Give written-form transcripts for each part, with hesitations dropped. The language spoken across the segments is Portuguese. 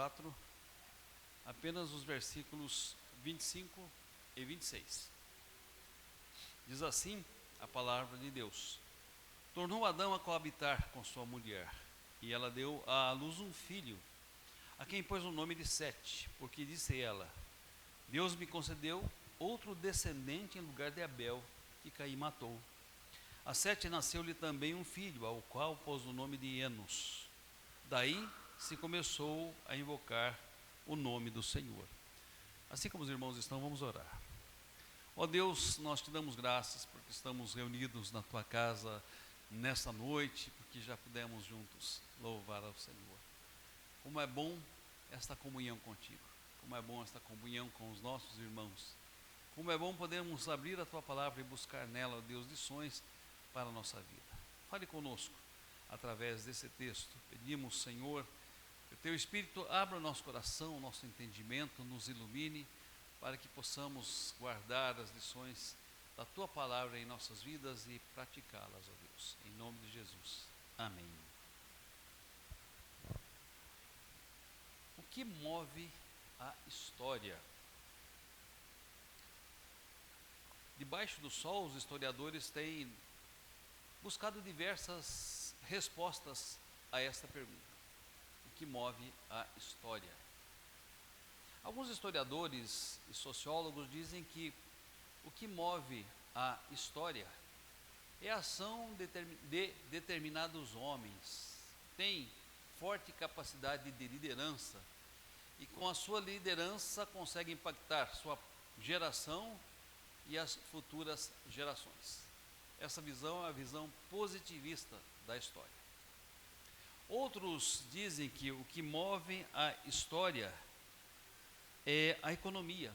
4, apenas os versículos 25 e 26. Diz assim a palavra de Deus: Tornou Adão a coabitar com sua mulher, e ela deu à luz um filho, a quem pôs o nome de Sete, porque disse ela: Deus me concedeu outro descendente em lugar de Abel, que Caim matou. A Sete nasceu-lhe também um filho, ao qual pôs o nome de Enos. Daí se começou a invocar o nome do Senhor. Assim como os irmãos estão, vamos orar. Ó Deus, nós te damos graças porque estamos reunidos na tua casa nesta noite, porque já pudemos juntos louvar ao Senhor. Como é bom esta comunhão contigo, como é bom esta comunhão com os nossos irmãos, como é bom podermos abrir a tua palavra e buscar nela, ó Deus, lições para a nossa vida. Fale conosco através desse texto. Pedimos, Senhor, que o teu Espírito abra o nosso coração, o nosso entendimento, nos ilumine, para que possamos guardar as lições da tua palavra em nossas vidas e praticá-las, ó Deus. Em nome de Jesus. Amém. O que move a história? Debaixo do sol, os historiadores têm buscado diversas respostas a esta pergunta: o que move a história? Alguns historiadores e sociólogos dizem que o que move a história é a ação de determinados homens, tem forte capacidade de liderança e com a sua liderança consegue impactar sua geração e as futuras gerações. Essa visão é a visão positivista da história. Outros dizem que o que move a história é a economia.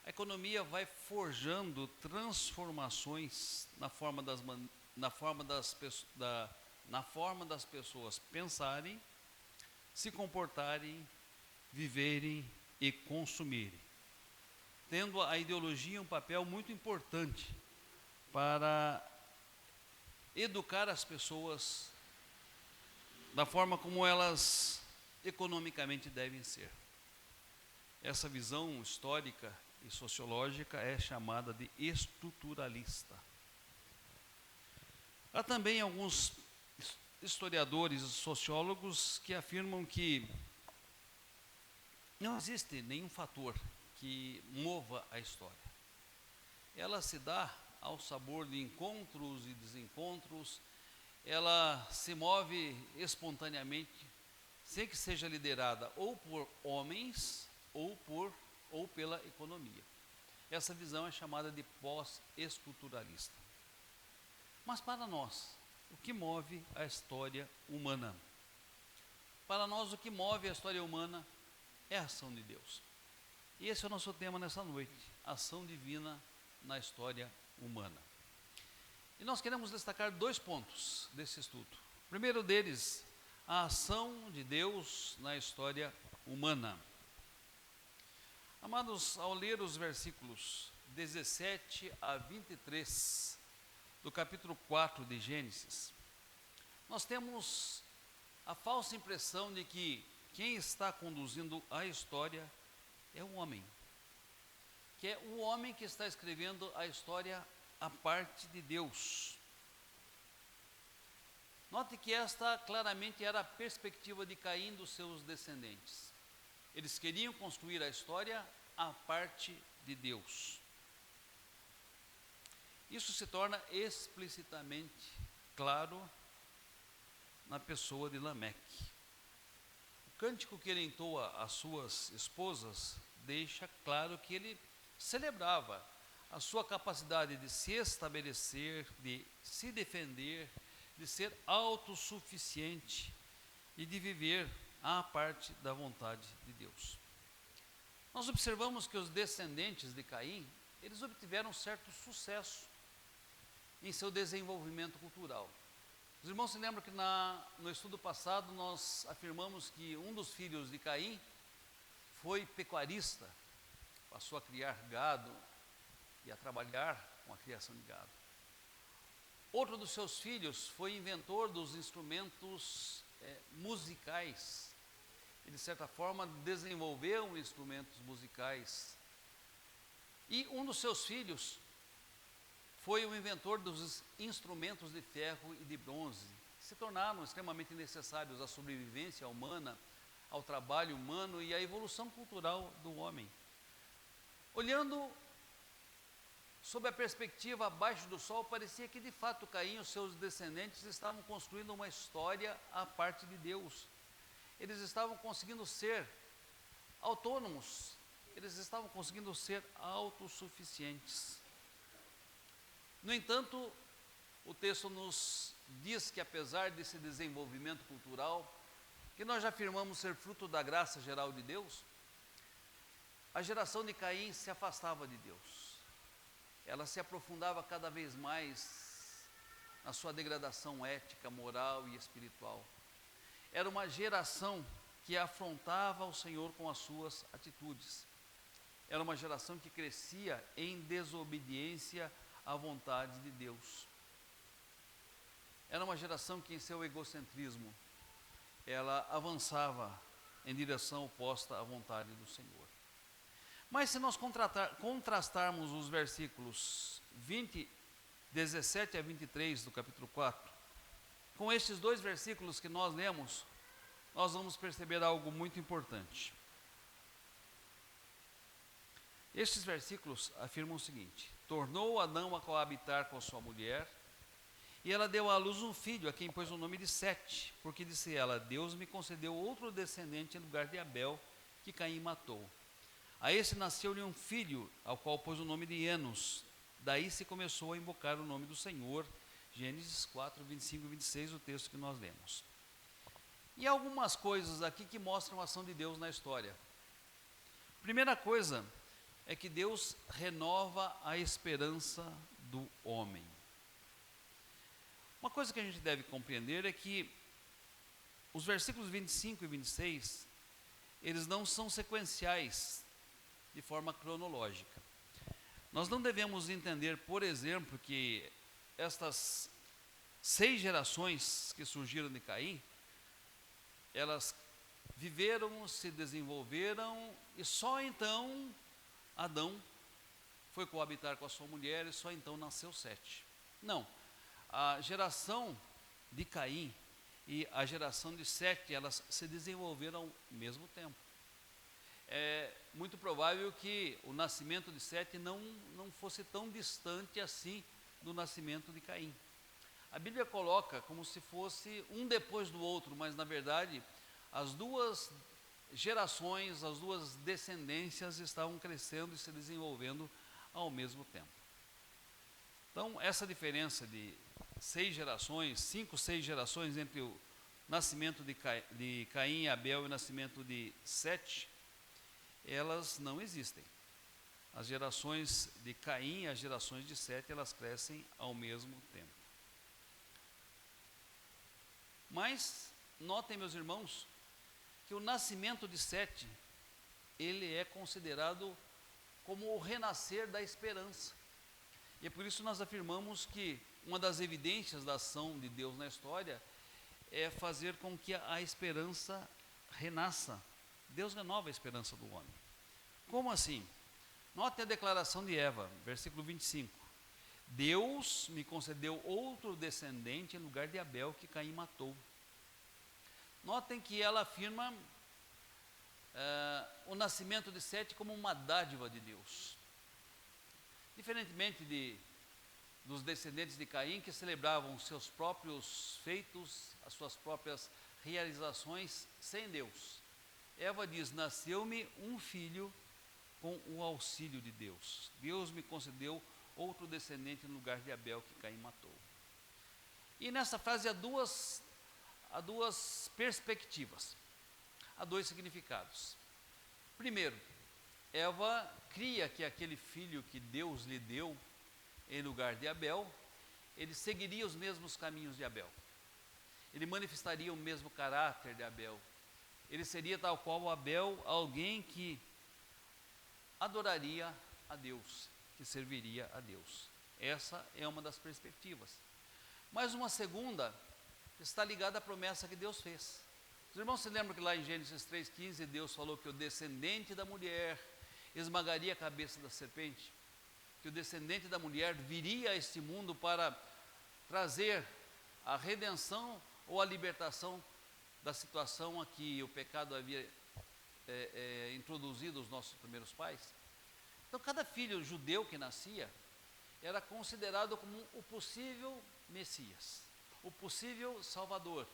A economia vai forjando transformações na forma das pessoas pensarem, se comportarem, viverem e consumirem, tendo a ideologia um papel muito importante para educar as pessoas da forma como elas economicamente devem ser. Essa visão histórica e sociológica é chamada de estruturalista. Há também alguns historiadores e sociólogos que afirmam que não existe nenhum fator que mova a história. Ela se dá ao sabor de encontros e desencontros, ela se move espontaneamente, sem que seja liderada ou por homens ou pela economia. Essa visão é chamada de pós-estruturalista. Mas para nós, o que move a história humana? Para nós, o que move a história humana é a ação de Deus. E esse é o nosso tema nessa noite: ação divina na história humana. E nós queremos destacar 2 pontos desse estudo. O primeiro deles, a ação de Deus na história humana. Amados, ao ler os versículos 17 a 23 do capítulo 4 de Gênesis, nós temos a falsa impressão de que quem está conduzindo a história é o homem, que é o homem que está escrevendo a história a parte de Deus. Note que esta claramente era a perspectiva de Caim e dos seus descendentes. Eles queriam construir a história à parte de Deus. Isso se torna explicitamente claro na pessoa de Lameque. O cântico que ele entoa às suas esposas deixa claro que ele celebrava a sua capacidade de se estabelecer, de se defender, de ser autossuficiente e de viver à parte da vontade de Deus. Nós observamos que os descendentes de Caim, eles obtiveram certo sucesso em seu desenvolvimento cultural. Os irmãos se lembram que no estudo passado nós afirmamos que um dos filhos de Caim foi pecuarista, passou a criar gado e a trabalhar com a criação de gado. Outro dos seus filhos foi inventor dos instrumentos musicais e de certa forma desenvolveu instrumentos musicais. E um dos seus filhos foi o inventor dos instrumentos de ferro e de bronze, que se tornaram extremamente necessários à sobrevivência humana, ao trabalho humano e à evolução cultural do homem. Olhando sob a perspectiva abaixo do sol, parecia que de fato Caim e os seus descendentes estavam construindo uma história à parte de Deus. Eles estavam conseguindo ser autônomos, eles estavam conseguindo ser autossuficientes. No entanto, o texto nos diz que apesar desse desenvolvimento cultural, que nós já afirmamos ser fruto da graça geral de Deus, a geração de Caim se afastava de Deus. Ela se aprofundava cada vez mais na sua degradação ética, moral e espiritual. Era uma geração que afrontava o Senhor com as suas atitudes. Era uma geração que crescia em desobediência à vontade de Deus. Era uma geração que em seu egocentrismo, ela avançava em direção oposta à vontade do Senhor. Mas se nós contrastarmos os versículos 17 a 23 do capítulo 4, com estes dois versículos que nós lemos, nós vamos perceber algo muito importante. Estes versículos afirmam o seguinte: tornou Adão a coabitar com sua mulher, e ela deu à luz um filho, a quem pôs o nome de Sete, porque disse ela: Deus me concedeu outro descendente em lugar de Abel, que Caim matou. A esse nasceu-lhe um filho, ao qual pôs o nome de Enos. Daí se começou a invocar o nome do Senhor. Gênesis 4, 25 e 26, o texto que nós lemos. E algumas coisas aqui que mostram a ação de Deus na história. Primeira coisa é que Deus renova a esperança do homem. Uma coisa que a gente deve compreender é que os versículos 25 e 26, eles não são sequenciais de forma cronológica. Nós não devemos entender, por exemplo, que estas 6 gerações que surgiram de Caim, elas viveram, se desenvolveram e só então Adão foi coabitar com a sua mulher e só então nasceu Sete. Não, a geração de Caim e a geração de Sete, elas se desenvolveram ao mesmo tempo. É muito provável que o nascimento de Sete não fosse tão distante assim do nascimento de Caim. A Bíblia coloca como se fosse um depois do outro, mas na verdade as duas gerações, as duas descendências estavam crescendo e se desenvolvendo ao mesmo tempo. Então essa diferença de 6 gerações, 5, 6 gerações entre o nascimento de Caim e Abel e o nascimento de Sete, elas não existem. As gerações de Caim e as gerações de Sete, elas crescem ao mesmo tempo. Mas, notem, meus irmãos, que o nascimento de Sete, ele é considerado como o renascer da esperança. E é por isso nós afirmamos que uma das evidências da ação de Deus na história é fazer com que a esperança renasça. Deus renova a esperança do homem. Como assim? Note a declaração de Eva, versículo 25. Deus me concedeu outro descendente em lugar de Abel, que Caim matou. Notem que ela afirma o nascimento de Sete como uma dádiva de Deus. Diferentemente dos descendentes de Caim, que celebravam os seus próprios feitos, as suas próprias realizações sem Deus. Eva diz: nasceu-me um filho com o auxílio de Deus. Deus me concedeu outro descendente no lugar de Abel, que Caim matou. E nessa frase há duas perspectivas, há 2 significados. Primeiro, Eva cria que aquele filho que Deus lhe deu em lugar de Abel, ele seguiria os mesmos caminhos de Abel. Ele manifestaria o mesmo caráter de Abel. Ele seria tal qual Abel, alguém que adoraria a Deus, que serviria a Deus. Essa é uma das perspectivas. Mas uma segunda está ligada à promessa que Deus fez. Os irmãos se lembram que lá em Gênesis 3,15 Deus falou que o descendente da mulher esmagaria a cabeça da serpente? Que o descendente da mulher viria a este mundo para trazer a redenção ou a libertação da situação a que o pecado havia introduzido os nossos primeiros pais? Então, cada filho judeu que nascia era considerado como o possível Messias, o possível Salvador,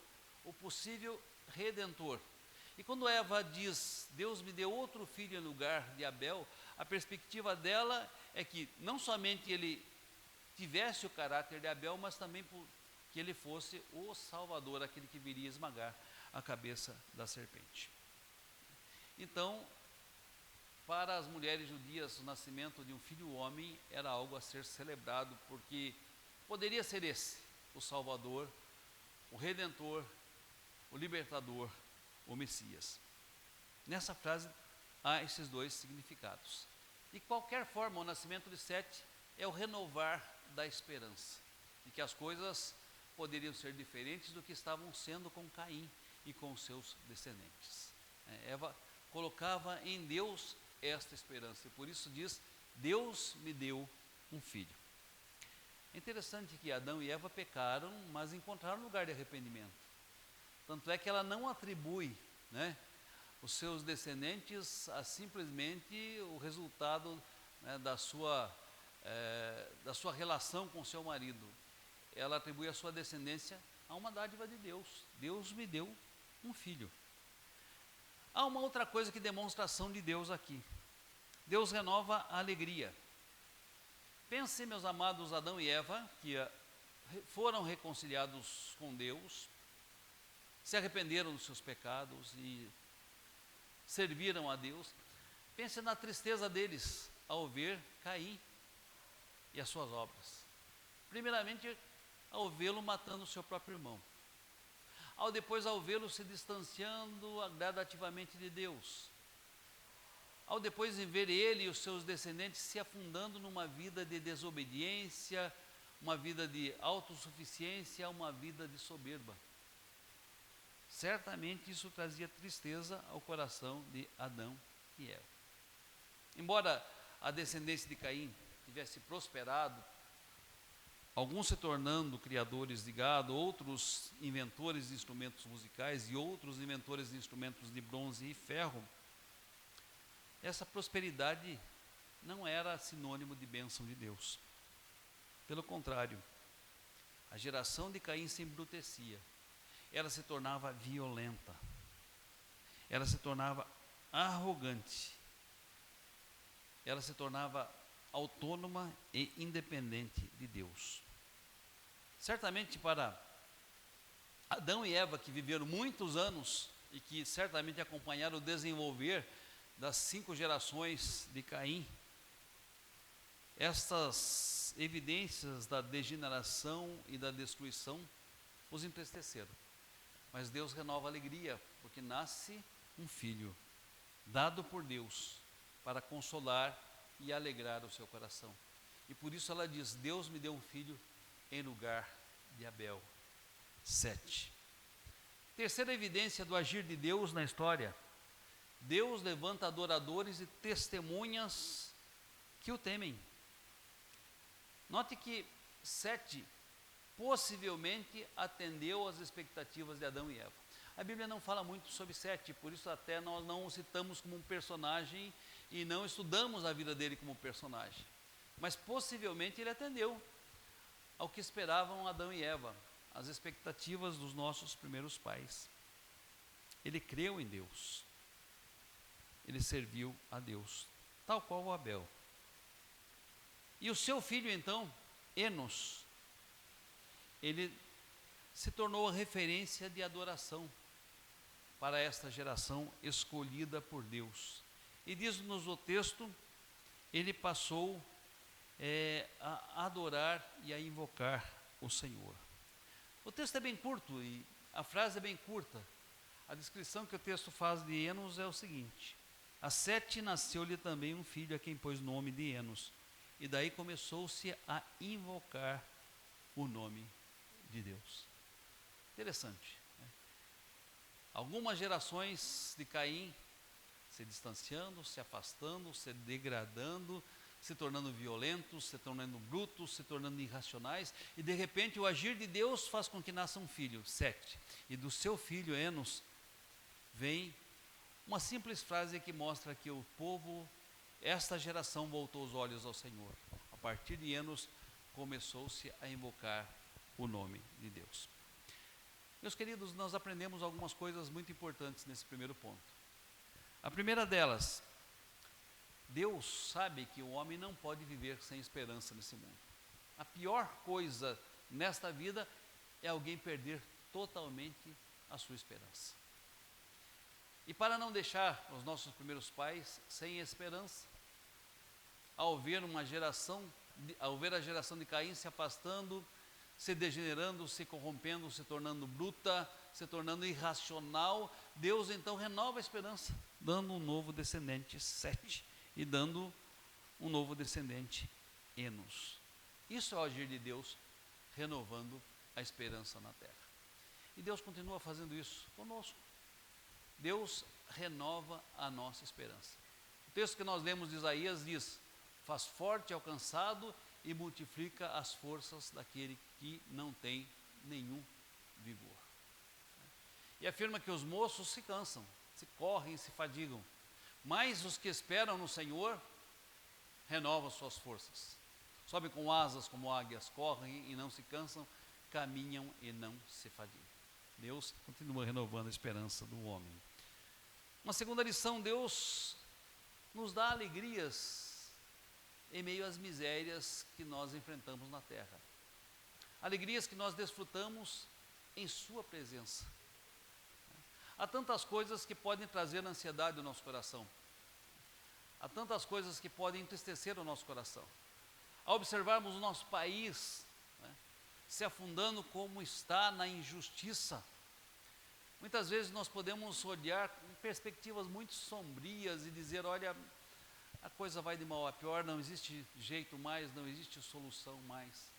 o possível Redentor. E quando Eva diz, Deus me deu outro filho em lugar de Abel, a perspectiva dela é que não somente ele tivesse o caráter de Abel, mas também que ele fosse o Salvador, aquele que viria esmagar a cabeça da serpente. Então, para as mulheres judias, o nascimento de um filho homem era algo a ser celebrado, porque poderia ser esse, o Salvador, o Redentor, o Libertador, o Messias. Nessa frase há esses dois significados. De qualquer forma, o nascimento de Sete é o renovar da esperança, de que as coisas poderiam ser diferentes do que estavam sendo com Caim e com seus descendentes. Eva colocava em Deus esta esperança, e por isso diz, Deus me deu um filho. É interessante que Adão e Eva pecaram, mas encontraram lugar de arrependimento. Tanto é que ela não atribui, os seus descendentes a simplesmente o resultado, da sua relação com seu marido. Ela atribui a sua descendência a uma dádiva de Deus. Deus me deu um filho. Há uma outra coisa que demonstra a ação de Deus aqui. Deus renova a alegria. Pense, meus amados, Adão e Eva, que foram reconciliados com Deus, se arrependeram dos seus pecados e serviram a Deus. Pense na tristeza deles ao ver Caim e as suas obras. Primeiramente, ao vê-lo matando o seu próprio irmão. Depois, ao vê-lo se distanciando gradativamente de Deus. Depois de ver ele e os seus descendentes se afundando numa vida de desobediência, uma vida de autossuficiência, uma vida de soberba. Certamente isso trazia tristeza ao coração de Adão e Eva. Embora a descendência de Caim tivesse prosperado, alguns se tornando criadores de gado, outros inventores de instrumentos musicais e outros inventores de instrumentos de bronze e ferro, essa prosperidade não era sinônimo de bênção de Deus. Pelo contrário, a geração de Caim se embrutecia, ela se tornava violenta, ela se tornava arrogante, ela se tornava autônoma e independente de Deus. Certamente para Adão e Eva, que viveram muitos anos e que certamente acompanharam o desenvolver das 5 gerações de Caim, estas evidências da degeneração e da destruição os entristeceram. Mas Deus renova a alegria, porque nasce um filho, dado por Deus, para consolar e alegrar o seu coração. E por isso ela diz, Deus me deu um filho em lugar de Abel. 7. Terceira evidência do agir de Deus na história. Deus levanta adoradores e testemunhas que o temem. Note que Sete possivelmente atendeu às expectativas de Adão e Eva. A Bíblia não fala muito sobre Sete, por isso até nós não o citamos como um personagem e não estudamos a vida dele como personagem. Mas possivelmente ele atendeu ao que esperavam Adão e Eva, as expectativas dos nossos primeiros pais. Ele creu em Deus. Ele serviu a Deus, tal qual o Abel. E o seu filho então, Enos, ele se tornou a referência de adoração para esta geração escolhida por Deus. E diz-nos o texto, ele passou a adorar e a invocar o Senhor. O texto é bem curto e a frase é bem curta. A descrição que o texto faz de Enos é o seguinte: a Sete nasceu-lhe também um filho, a quem pôs o nome de Enos. E daí começou-se a invocar o nome de Deus. Interessante. Algumas gerações de Caim se distanciando, se afastando, se degradando, se tornando violentos, se tornando brutos, se tornando irracionais, e de repente o agir de Deus faz com que nasça um filho, Sete, e do seu filho Enos vem uma simples frase que mostra que o povo, esta geração voltou os olhos ao Senhor. A partir de Enos começou-se a invocar o nome de Deus. Meus queridos, nós aprendemos algumas coisas muito importantes nesse primeiro ponto. A primeira delas, Deus sabe que o homem não pode viver sem esperança nesse mundo. A pior coisa nesta vida é alguém perder totalmente a sua esperança. E para não deixar os nossos primeiros pais sem esperança, ao ver a geração de Caim se afastando, se degenerando, se corrompendo, se tornando bruta, se tornando irracional, Deus então renova a esperança, dando um novo descendente, Sete, e dando um novo descendente, Enos. Isso é o agir de Deus, renovando a esperança na terra. E Deus continua fazendo isso conosco. Deus renova a nossa esperança. O texto que nós lemos de Isaías diz: faz forte ao cansado e multiplica as forças daquele que não tem nenhum vigor. E afirma que os moços se cansam, se correm, se fadigam, mas os que esperam no Senhor renovam suas forças. Sobem com asas como águias, correm e não se cansam, caminham e não se fadigam. Deus continua renovando a esperança do homem. Uma segunda lição, Deus nos dá alegrias em meio às misérias que nós enfrentamos na terra. Alegrias que nós desfrutamos em sua presença. Há tantas coisas que podem trazer ansiedade ao nosso coração. Há tantas coisas que podem entristecer o nosso coração. Ao observarmos o nosso país, se afundando como está na injustiça, muitas vezes nós podemos olhar com perspectivas muito sombrias e dizer: olha, a coisa vai de mal a pior, não existe jeito mais, não existe solução mais.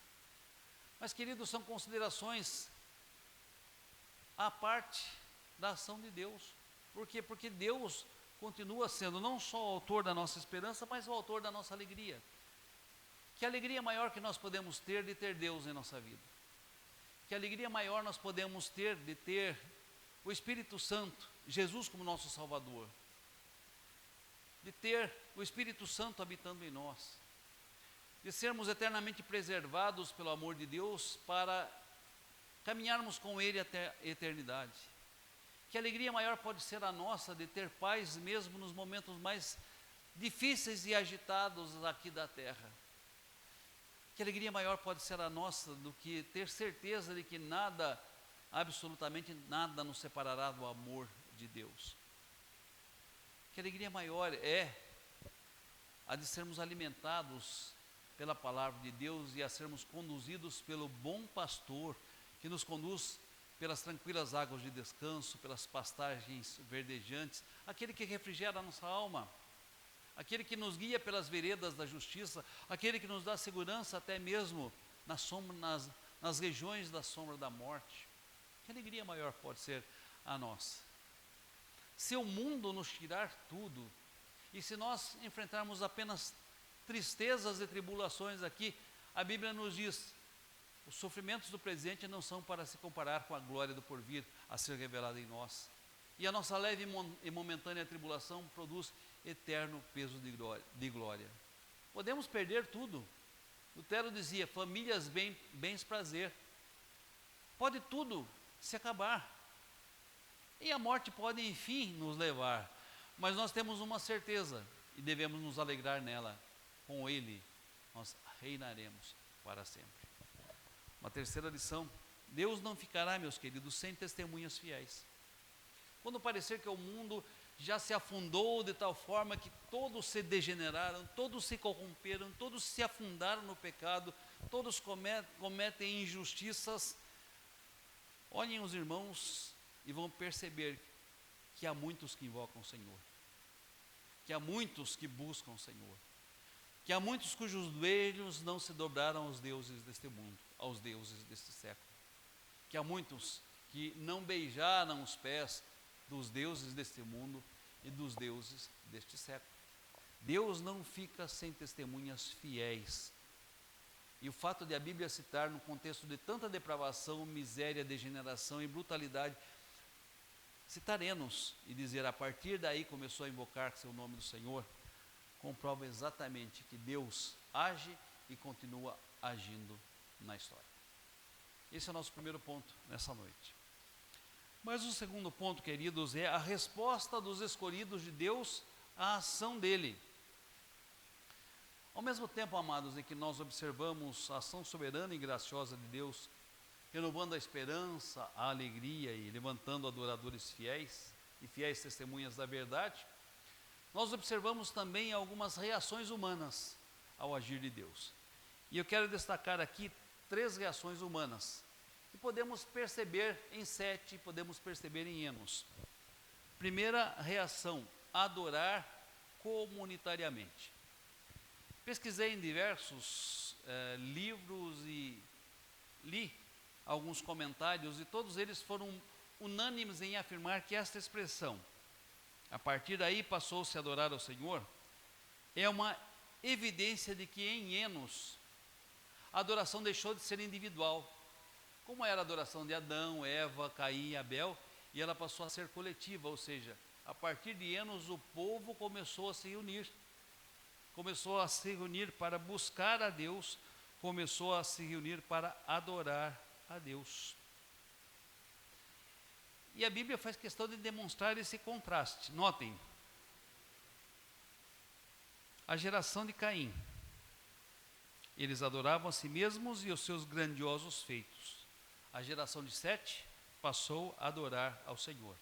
Mas, queridos, são considerações à parte da ação de Deus. Por quê? Porque Deus continua sendo não só o autor da nossa esperança, mas o autor da nossa alegria. Que alegria maior que nós podemos ter de ter Deus em nossa vida? Que alegria maior nós podemos ter de ter o Espírito Santo, Jesus como nosso Salvador? De ter o Espírito Santo habitando em nós, de sermos eternamente preservados pelo amor de Deus para caminharmos com Ele até a eternidade. Que alegria maior pode ser a nossa de ter paz mesmo nos momentos mais difíceis e agitados aqui da terra. Que alegria maior pode ser a nossa do que ter certeza de que nada, absolutamente nada, nos separará do amor de Deus. Que alegria maior é a de sermos alimentados pela palavra de Deus e a sermos conduzidos pelo bom pastor que nos conduz pelas tranquilas águas de descanso, pelas pastagens verdejantes, aquele que refrigera a nossa alma, aquele que nos guia pelas veredas da justiça, aquele que nos dá segurança até mesmo nas regiões da sombra da morte. Que alegria maior pode ser a nossa? Se o mundo nos tirar tudo, e se nós enfrentarmos apenas tristezas e tribulações aqui, a Bíblia nos diz: os sofrimentos do presente não são para se comparar com a glória do porvir a ser revelada em nós. E a nossa leve e momentânea tribulação produz eterno peso de glória. Podemos perder tudo. Lutero dizia: famílias, bens, prazer. Pode tudo se acabar. E a morte pode, enfim, nos levar. Mas nós temos uma certeza e devemos nos alegrar nela. Com Ele nós reinaremos para sempre. Uma terceira lição: Deus não ficará, meus queridos, sem testemunhas fiéis. Quando parecer que o mundo já se afundou de tal forma que todos se degeneraram, todos se corromperam, todos se afundaram no pecado, todos cometem injustiças, olhem os irmãos e vão perceber que há muitos que invocam o Senhor, que há muitos que buscam o Senhor, que há muitos cujos joelhos não se dobraram aos deuses deste mundo, aos deuses deste século, que há muitos que não beijaram os pés dos deuses deste mundo e dos deuses deste século. Deus não fica sem testemunhas fiéis. E o fato de a Bíblia citar, no contexto de tanta depravação, miséria, degeneração e brutalidade, citar Enos e dizer, a partir daí começou a invocar-se o nome do Senhor, comprova exatamente que Deus age e continua agindo na história. Esse é o nosso primeiro ponto nessa noite. Mas o segundo ponto, queridos, é a resposta dos escolhidos de Deus à ação dele. Ao mesmo tempo, amados, em que nós observamos a ação soberana e graciosa de Deus, renovando a esperança, a alegria e levantando adoradores fiéis e fiéis testemunhas da verdade, nós observamos também algumas reações humanas ao agir de Deus. E eu quero destacar aqui 3 reações humanas, que podemos perceber em Sete, podemos perceber em Enos. Primeira reação, adorar comunitariamente. Pesquisei em diversos livros e li alguns comentários e todos eles foram unânimes em afirmar que esta expressão, a partir daí passou-se a adorar ao Senhor, é uma evidência de que em Enos a adoração deixou de ser individual, como era a adoração de Adão, Eva, Caim e Abel, e ela passou a ser coletiva, ou seja, a partir de Enos o povo começou a se reunir para buscar a Deus, começou a se reunir para adorar a Deus. E a Bíblia faz questão de demonstrar esse contraste. Notem, a geração de Caim, eles adoravam a si mesmos e os seus grandiosos feitos. A geração de Sete passou a adorar ao Senhor.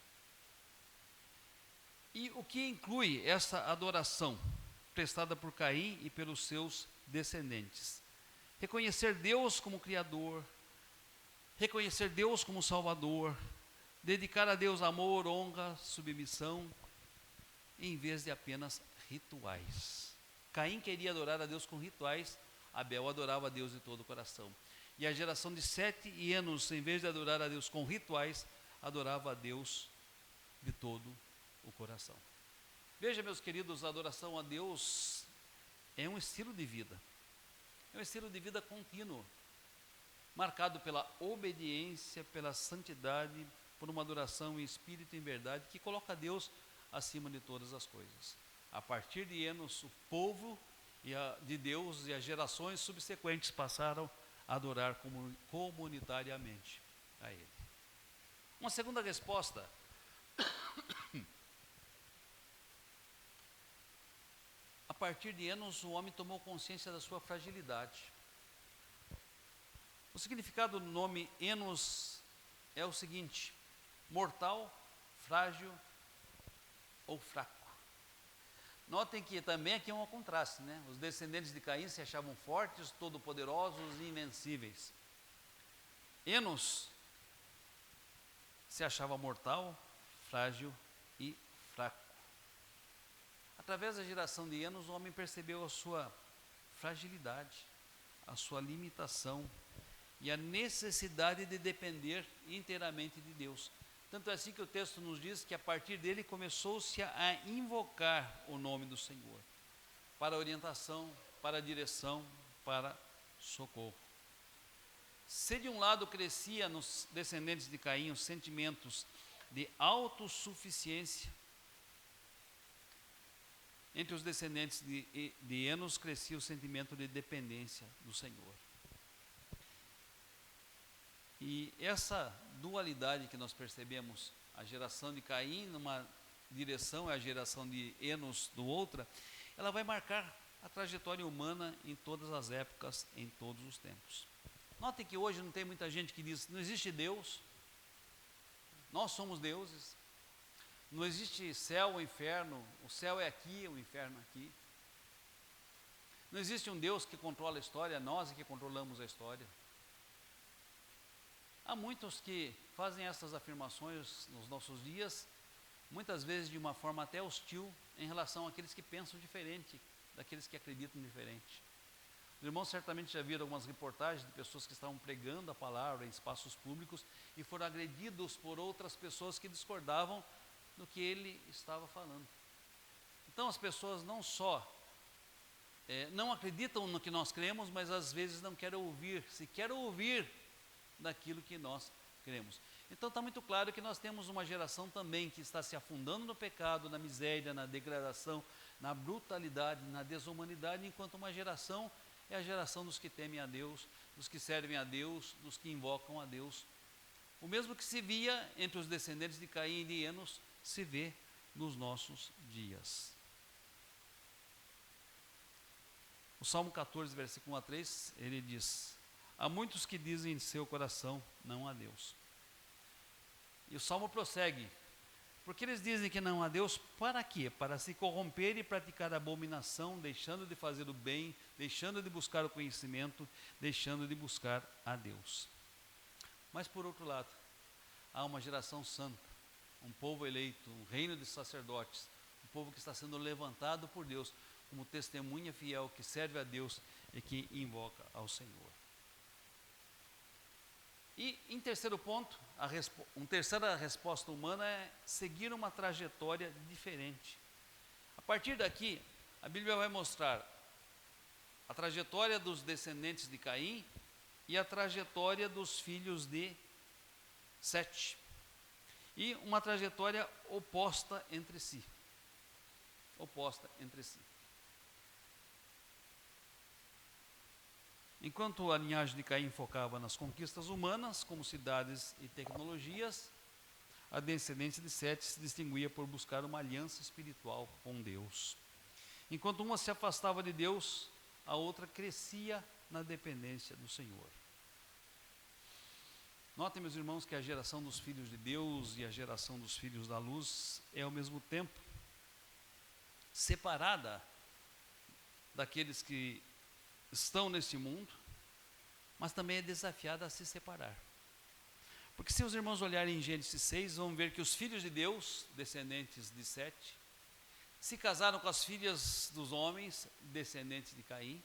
E o que inclui essa adoração prestada por Caim e pelos seus descendentes? Reconhecer Deus como Criador, reconhecer Deus como Salvador, dedicar a Deus amor, honra, submissão, em vez de apenas rituais. Caim queria adorar a Deus com rituais, Abel adorava a Deus de todo o coração. E a geração de Sete e Enos, em vez de adorar a Deus com rituais, adorava a Deus de todo o coração. Veja, meus queridos, a adoração a Deus é um estilo de vida. É um estilo de vida contínuo, marcado pela obediência, pela santidade, por uma adoração em espírito e em verdade, que coloca Deus acima de todas as coisas. A partir de Enos, o povo de Deus e as gerações subsequentes passaram a adorar comunitariamente a Ele. Uma segunda resposta. A partir de Enos, o homem tomou consciência da sua fragilidade. O significado do nome Enos é o seguinte: mortal, frágil ou fraco. Notem que também aqui é um contraste, né? Os descendentes de Caim se achavam fortes, todo-poderosos e invencíveis. Enos se achava mortal, frágil e fraco. Através da geração de Enos, o homem percebeu a sua fragilidade, a sua limitação e a necessidade de depender inteiramente de Deus. Tanto é assim que o texto nos diz que a partir dele começou-se a invocar o nome do Senhor, para orientação, para direção, para socorro. Se de um lado crescia nos descendentes de Caim os sentimentos de autossuficiência, entre os descendentes de Enos crescia o sentimento de dependência do Senhor. E essa dualidade que nós percebemos, a geração de Caim numa direção e a geração de Enos do outra, ela vai marcar a trajetória humana em todas as épocas, em todos os tempos. Notem que hoje não tem muita gente que diz, não existe Deus, nós somos deuses, não existe céu ou inferno, o céu é aqui, o inferno é aqui. Não existe um Deus que controla a história, nós é que controlamos a história. Há muitos que fazem essas afirmações nos nossos dias, muitas vezes de uma forma até hostil, em relação àqueles que pensam diferente, daqueles que acreditam diferente. Os irmãos certamente já viram algumas reportagens de pessoas que estavam pregando a palavra em espaços públicos e foram agredidos por outras pessoas que discordavam do que ele estava falando. Então as pessoas não só não acreditam no que nós cremos, mas às vezes não querem ouvir, se querem ouvir daquilo que nós cremos. Então está muito claro que nós temos uma geração também que está se afundando no pecado, na miséria, na degradação, na brutalidade, na desumanidade, enquanto uma geração é a geração dos que temem a Deus, dos que servem a Deus, dos que invocam a Deus. O mesmo que se via entre os descendentes de Caim e de Enos, se vê nos nossos dias. O Salmo 14, versículo 1 a 3, ele diz: há muitos que dizem em seu coração, não há Deus. E o Salmo prossegue: porque eles dizem que não há Deus, para quê? Para se corromper e praticar abominação, deixando de fazer o bem, deixando de buscar o conhecimento, deixando de buscar a Deus. Mas por outro lado, há uma geração santa, um povo eleito, um reino de sacerdotes, um povo que está sendo levantado por Deus como testemunha fiel, que serve a Deus e que invoca ao Senhor. E em terceiro ponto, uma terceira resposta humana é seguir uma trajetória diferente. A partir daqui, a Bíblia vai mostrar a trajetória dos descendentes de Caim e a trajetória dos filhos de Sete. E uma trajetória oposta entre si. Oposta entre si. Enquanto a linhagem de Caim focava nas conquistas humanas, como cidades e tecnologias, a descendência de Sete se distinguia por buscar uma aliança espiritual com Deus. Enquanto uma se afastava de Deus, a outra crescia na dependência do Senhor. Notem, meus irmãos, que a geração dos filhos de Deus e a geração dos filhos da luz é ao mesmo tempo separada daqueles que estão nesse mundo, mas também é desafiada a se separar. Porque se os irmãos olharem em Gênesis 6, vão ver que os filhos de Deus, descendentes de Sete, se casaram com as filhas dos homens, descendentes de Caim,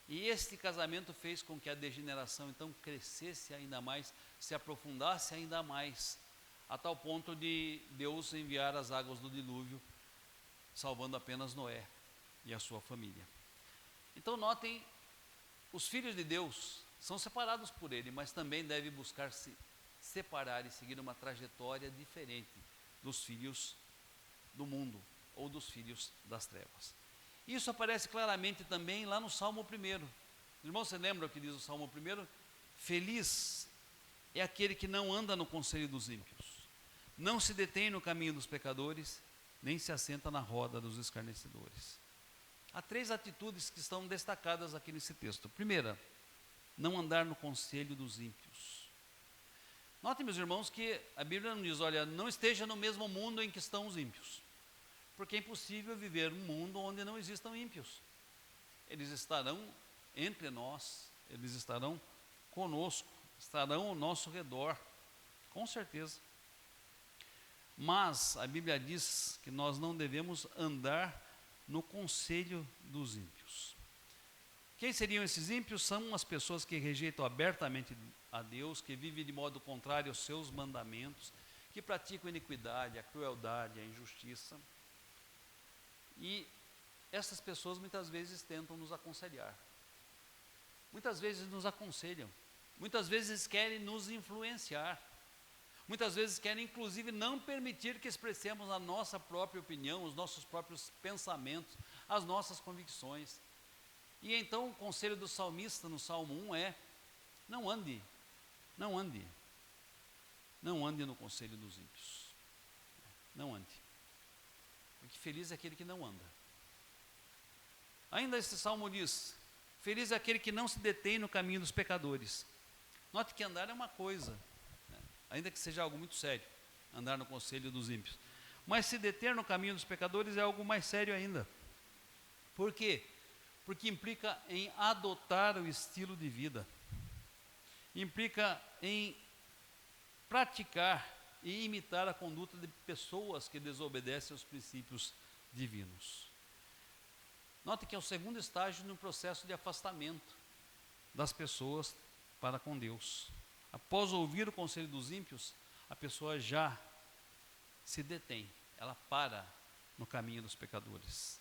e este casamento fez com que a degeneração então crescesse ainda mais, se aprofundasse ainda mais, a tal ponto de Deus enviar as águas do dilúvio, salvando apenas Noé e a sua família. Então notem, os filhos de Deus são separados por Ele, mas também devem buscar se separar e seguir uma trajetória diferente dos filhos do mundo ou dos filhos das trevas. Isso aparece claramente também lá no Salmo 1. Irmão, você lembra o que diz o Salmo 1? Feliz é aquele que não anda no conselho dos ímpios, não se detém no caminho dos pecadores, nem se assenta na roda dos escarnecedores. Há 3 atitudes que estão destacadas aqui nesse texto. Primeira, não andar no conselho dos ímpios. Notem, meus irmãos, que a Bíblia não diz, olha, não esteja no mesmo mundo em que estão os ímpios, porque é impossível viver um mundo onde não existam ímpios. Eles estarão entre nós, eles estarão conosco, estarão ao nosso redor, com certeza. Mas a Bíblia diz que nós não devemos andar no conselho dos ímpios. Quem seriam esses ímpios? São as pessoas que rejeitam abertamente a Deus, que vivem de modo contrário aos seus mandamentos, que praticam a iniquidade, a crueldade, a injustiça. E essas pessoas muitas vezes tentam nos aconselhar. Muitas vezes nos aconselham. Muitas vezes querem nos influenciar. Muitas vezes querem, inclusive, não permitir que expressemos a nossa própria opinião, os nossos próprios pensamentos, as nossas convicções. E então o conselho do salmista no Salmo 1 é: não ande no conselho dos ímpios. Não ande. Porque feliz é aquele que não anda. Ainda esse salmo diz: feliz é aquele que não se detém no caminho dos pecadores. Note que andar é uma coisa, ainda que seja algo muito sério, andar no conselho dos ímpios. Mas se deter no caminho dos pecadores é algo mais sério ainda. Por quê? Porque implica em adotar o estilo de vida. Implica em praticar e imitar a conduta de pessoas que desobedecem aos princípios divinos. Note que é o segundo estágio no processo de afastamento das pessoas para com Deus. Após ouvir o conselho dos ímpios, a pessoa já se detém, ela para no caminho dos pecadores.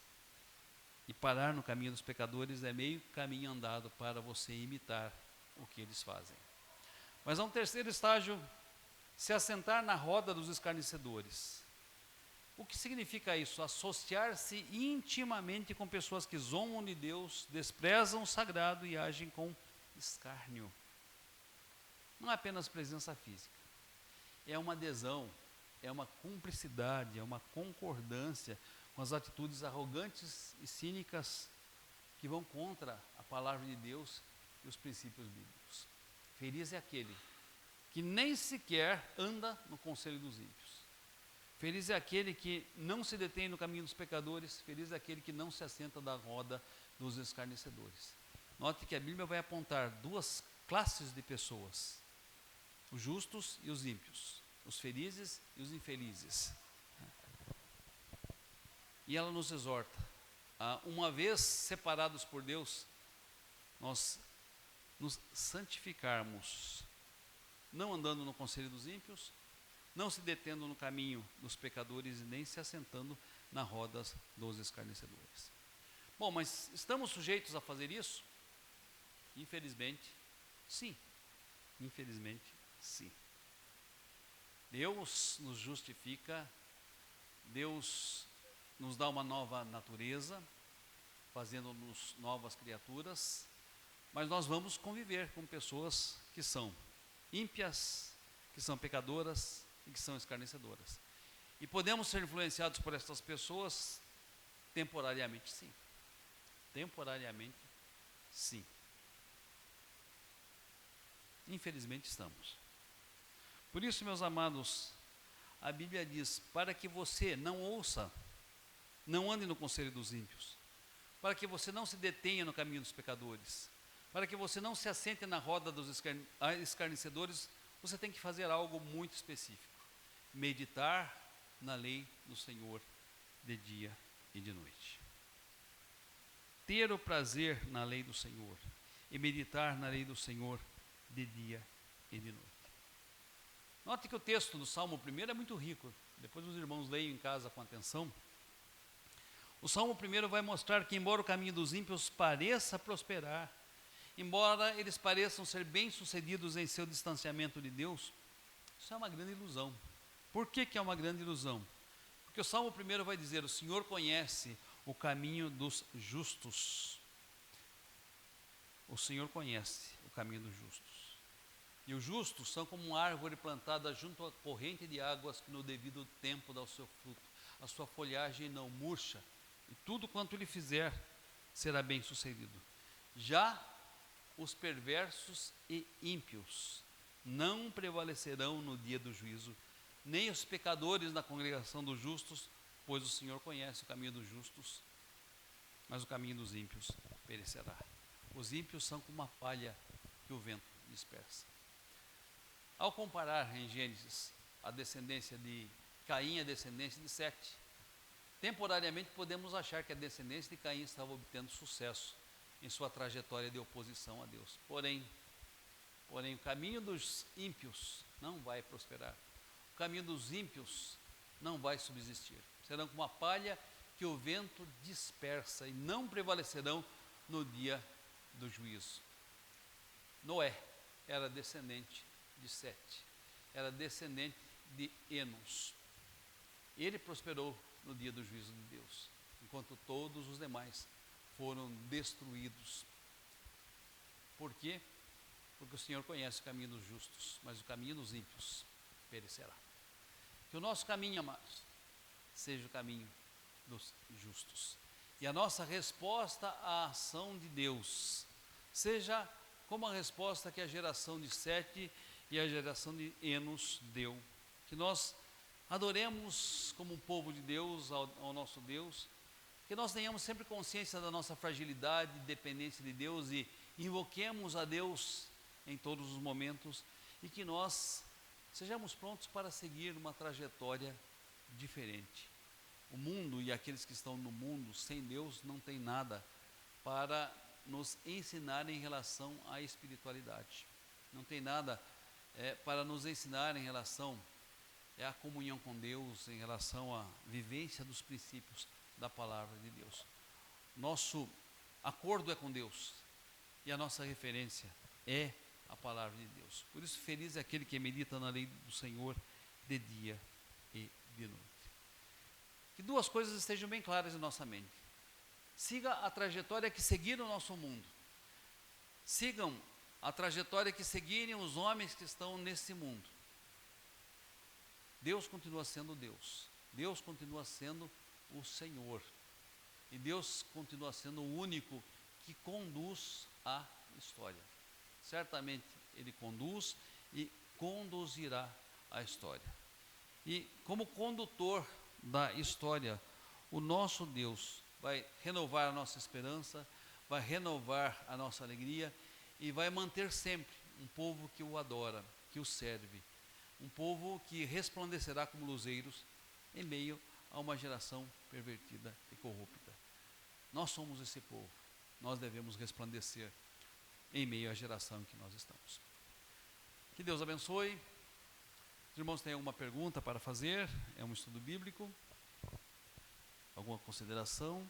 E parar no caminho dos pecadores é meio caminho andado para você imitar o que eles fazem. Mas há um terceiro estágio, se assentar na roda dos escarnecedores. O que significa isso? Associar-se intimamente com pessoas que zombam de Deus, desprezam o sagrado e agem com escárnio. Não é apenas presença física, é uma adesão, é uma cumplicidade, é uma concordância com as atitudes arrogantes e cínicas que vão contra a palavra de Deus e os princípios bíblicos. Feliz é aquele que nem sequer anda no conselho dos ímpios. Feliz é aquele que não se detém no caminho dos pecadores. Feliz é aquele que não se assenta da roda dos escarnecedores. Note que a Bíblia vai apontar duas classes de pessoas: os justos e os ímpios, os felizes e os infelizes. E ela nos exorta a, uma vez separados por Deus, nós nos santificarmos, não andando no conselho dos ímpios, não se detendo no caminho dos pecadores e nem se assentando na roda dos escarnecedores. Bom, mas estamos sujeitos a fazer isso? Infelizmente, sim. Infelizmente, sim. Deus nos justifica, Deus nos dá uma nova natureza, fazendo-nos novas criaturas, mas nós vamos conviver com pessoas que são ímpias, que são pecadoras e que são escarnecedoras. E podemos ser influenciados por essas pessoas temporariamente, sim. Temporariamente, sim. Infelizmente estamos. Por isso, meus amados, a Bíblia diz, para que você não ouça, não ande no conselho dos ímpios, para que você não se detenha no caminho dos pecadores, para que você não se assente na roda dos escarnecedores, você tem que fazer algo muito específico: meditar na lei do Senhor de dia e de noite. Ter o prazer na lei do Senhor e meditar na lei do Senhor de dia e de noite. Note que o texto do Salmo 1 é muito rico. Depois os irmãos leiam em casa com atenção. O Salmo 1 vai mostrar que, embora o caminho dos ímpios pareça prosperar, embora eles pareçam ser bem-sucedidos em seu distanciamento de Deus, isso é uma grande ilusão. Por que é uma grande ilusão? Porque o Salmo 1 vai dizer: o Senhor conhece o caminho dos justos. O Senhor conhece o caminho dos justos. E os justos são como uma árvore plantada junto à corrente de águas que no devido tempo dá o seu fruto. A sua folhagem não murcha, e tudo quanto ele fizer será bem sucedido. Já os perversos e ímpios não prevalecerão no dia do juízo, nem os pecadores na congregação dos justos, pois o Senhor conhece o caminho dos justos, mas o caminho dos ímpios perecerá. Os ímpios são como uma palha que o vento dispersa. Ao comparar em Gênesis a descendência de Caim e a descendência de Sete, temporariamente podemos achar que a descendência de Caim estava obtendo sucesso em sua trajetória de oposição a Deus. Porém, o caminho dos ímpios não vai prosperar. O caminho dos ímpios não vai subsistir. Serão como uma palha que o vento dispersa e não prevalecerão no dia do juízo. Noé era descendente de Sete, era descendente de Enos. Ele prosperou no dia do juízo de Deus, enquanto todos os demais foram destruídos. Por quê? Porque o Senhor conhece o caminho dos justos, mas o caminho dos ímpios perecerá. Que o nosso caminho, amados, seja o caminho dos justos. E a nossa resposta à ação de Deus seja como a resposta que a geração de Sete e a geração de Enos deu. Que nós adoremos como um povo de Deus ao nosso Deus, que nós tenhamos sempre consciência da nossa fragilidade, dependência de Deus e invoquemos a Deus em todos os momentos e que nós sejamos prontos para seguir uma trajetória diferente. O mundo e aqueles que estão no mundo sem Deus não tem nada para nos ensinar em relação à espiritualidade. Não tem nada para nos ensinar em relação é a comunhão com Deus em relação à vivência dos princípios da palavra de Deus. Nosso acordo é com Deus e a nossa referência é a palavra de Deus. Por isso, feliz é aquele que medita na lei do Senhor de dia e de noite. Que duas coisas estejam bem claras em nossa mente. Siga a trajetória que seguiram o nosso mundo. Sigam a trajetória que seguirem os homens que estão nesse mundo. Deus continua sendo Deus. Deus continua sendo o Senhor. E Deus continua sendo o único que conduz a história. Certamente Ele conduz e conduzirá a história. E como condutor da história, o nosso Deus vai renovar a nossa esperança, vai renovar a nossa alegria e vai manter sempre um povo que o adora, que o serve, um povo que resplandecerá como luzeiros em meio a uma geração pervertida e corrupta. Nós somos esse povo, nós devemos resplandecer em meio à geração em que nós estamos. Que Deus abençoe. Os irmãos têm alguma pergunta para fazer? É um estudo bíblico? Alguma consideração?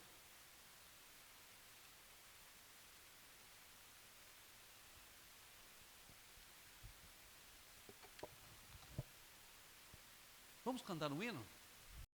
Vamos cantar um hino?